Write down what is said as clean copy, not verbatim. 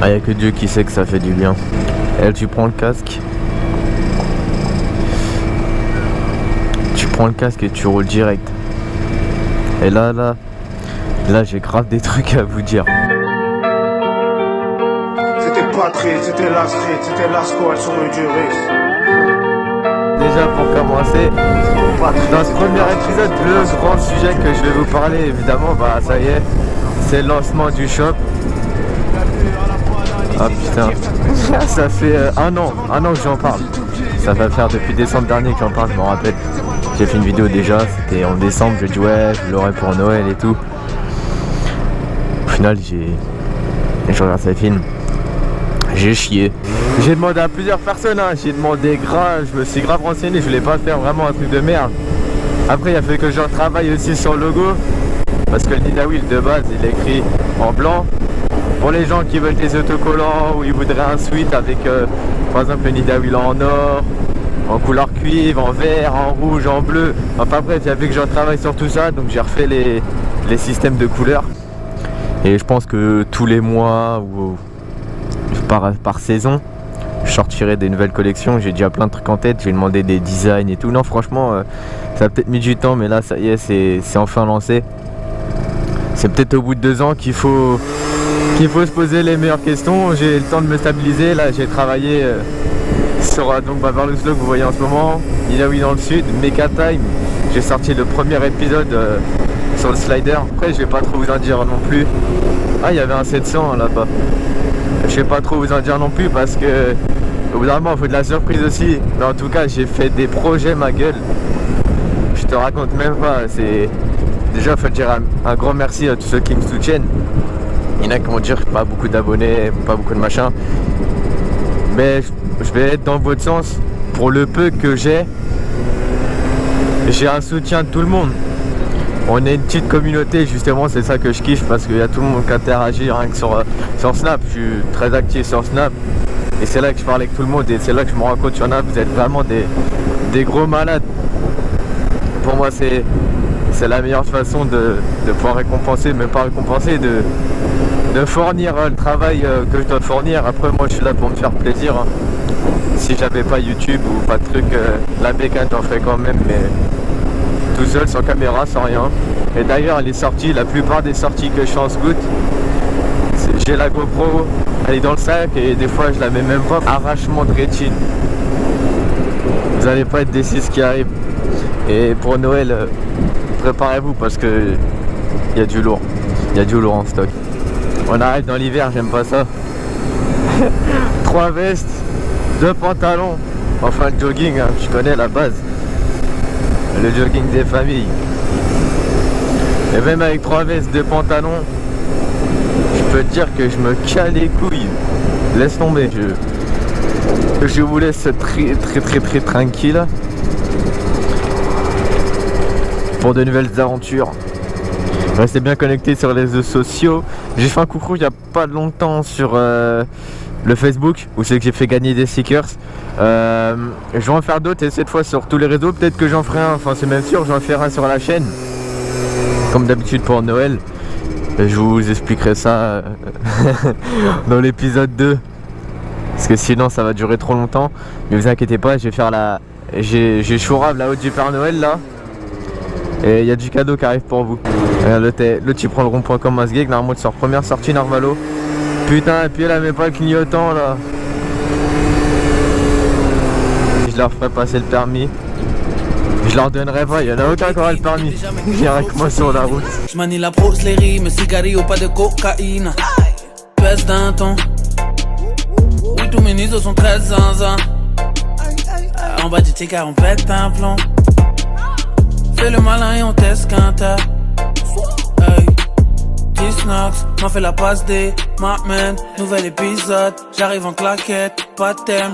Ah, y'a que Dieu qui sait que ça fait du bien. Elle, tu prends le casque. Tu prends le casque et tu roules direct. Et là, j'ai grave des trucs à vous dire. C'était Patrick, c'était la street, c'était la squad sur le durée. Déjà pour commencer, dans ce premier épisode, le grand sujet que je vais vous parler, évidemment, bah ça y est, c'est le lancement du shop. Ah putain, ça fait un an que j'en parle. Ça va faire depuis décembre dernier que j'en parle, je m'en rappelle. J'ai fait une vidéo déjà, c'était en décembre, je dis ouais, je l'aurai pour Noël et tout. Au final, je regarde ce film. J'ai chié. J'ai demandé à plusieurs personnes, hein. J'ai demandé grave, je me suis grave renseigné, je voulais pas faire vraiment un truc de merde. Après il a fallu que je retravaille aussi sur le logo. Parce que le Nidawil de base il est écrit en blanc. Pour les gens qui veulent des autocollants ou ils voudraient un suite avec par exemple le Nidawil en or, en couleur cuivre, en vert, en rouge, en bleu. Enfin bref, il a fallu que je retravaille sur tout ça, donc j'ai refait les systèmes de couleurs. Et je pense que tous les mois ou par saison, je sortirai des nouvelles collections. J'ai déjà plein de trucs en tête, j'ai demandé des designs et tout. Non franchement, ça a peut-être mis du temps, mais là ça y est, c'est enfin lancé. C'est peut-être au bout de 2 ans qu'il faut se poser les meilleures questions. J'ai le temps de me stabiliser. Là j'ai travaillé sur donc vers le slow que vous voyez en ce moment, Nidawil dans le sud, Mecha Time. J'ai sorti le premier épisode sur le slider. Après je vais pas trop vous en dire non plus. Ah, il y avait un 700 là-bas. Je vais pas trop vous en dire non plus parce que au bout d'un moment il faut de la surprise aussi. Mais en tout cas j'ai fait des projets ma gueule. Je te raconte même pas. C'est déjà il faut dire un grand merci à tous ceux qui me soutiennent. Il y en a qui vont dire pas beaucoup d'abonnés, pas beaucoup de machin. Mais je vais être dans votre sens. Pour le peu que j'ai un soutien de tout le monde. On est une petite communauté, justement, c'est ça que je kiffe parce qu'il y a tout le monde qui interagit rien que sur Snap. Je suis très actif sur Snap et c'est là que je parle avec tout le monde et c'est là que je me rends compte qu'il y en a, vous êtes vraiment des gros malades. Pour moi, c'est la meilleure façon de pouvoir récompenser, mais pas récompenser, de fournir le travail que je dois fournir. Après, moi, je suis là pour me faire plaisir. Hein. Si j'avais pas YouTube ou pas de truc, la bécane, j'en ferais quand même, mais tout seul, sans caméra, sans rien. Et d'ailleurs elle est sortie, la plupart des sorties que je fais en scout, j'ai la GoPro, elle est dans le sac et des fois je la mets même pas. Arrachement de rétine. Vous allez pas être déçus ce qui arrive. Et pour Noël, préparez-vous parce que il y a du lourd. Il y a du lourd en stock. On arrive dans l'hiver, j'aime pas ça. 3 vestes, 2 pantalons, enfin le jogging, hein, je connais la base. Le jogging des familles. Et même avec 3 vestes, 2 pantalons, je peux te dire que je me cale les couilles. Laisse tomber. Je vous laisse très tranquille pour de nouvelles aventures. Restez bien connectés sur les réseaux sociaux. J'ai fait un coucou il n'y a pas longtemps sur le Facebook où c'est que j'ai fait gagner des stickers. Je vais en faire d'autres et cette fois sur tous les réseaux. Peut-être que j'en ferai un, enfin c'est même sûr, j'en ferai un sur la chaîne comme d'habitude pour Noël. Et je vous expliquerai ça dans l'épisode 2 parce que sinon ça va durer trop longtemps. Mais vous inquiétez pas, je vais faire j'ai chourave la haute du Père Noël là. Et il y a du cadeau qui arrive pour vous. Là tu prends le rond-point comme un sgeg, normalement tu sors première sortie Narvalo. Putain, et puis là, mais pas le clignotant là. Je leur ferai passer le permis. Je leur donnerai pas, il y en a aucun qui aura le permis. Viens avec moi sur la route. Je manie la prose, les rimes, cigarilles ou pas de cocaïne. Pèse d'un ton. Oui, tous mes nids sont très zinzin. En bas du ticket, on pète un plomb. Fais le malin et on teste qu'un tas. Hey. 10 knocks, m'en fait la passe des ma man. Nouvel épisode, j'arrive en claquette, pas de thème.